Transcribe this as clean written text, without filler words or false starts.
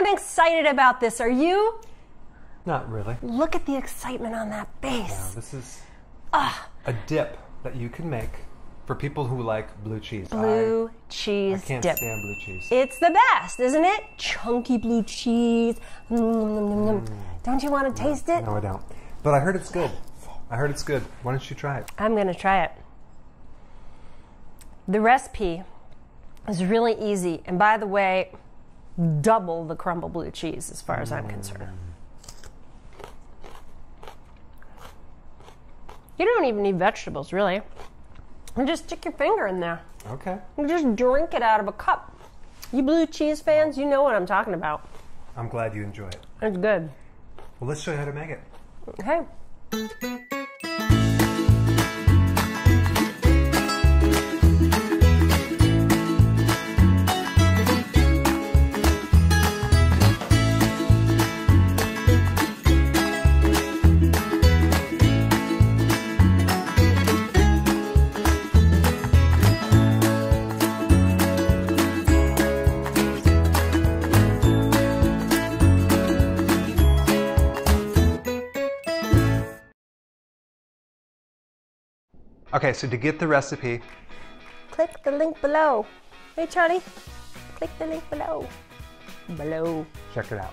I'm excited about this. Are you? Not really. Look at the excitement on that face. Now, this is a dip that you can make for people who like blue cheese. Blue cheese I can't dip. stand blue cheese. It's the best, isn't it? Chunky blue cheese. Don't you want to taste it? No, I don't. But I heard it's good. I heard it's good. Why don't you try it? I'm going to try it. The recipe is really easy. And by the way, double the crumbled blue cheese as far as I'm concerned. You don't even need vegetables, really. You just stick your finger in there. Okay. You just drink it out of a cup. You blue cheese fans, you know what I'm talking about. I'm glad you enjoy it. It's good. Well, let's show you how to make it. Okay. Okay, so to get the recipe, Click the link below. Hey, Charlie. Click the link below. Below. check it out.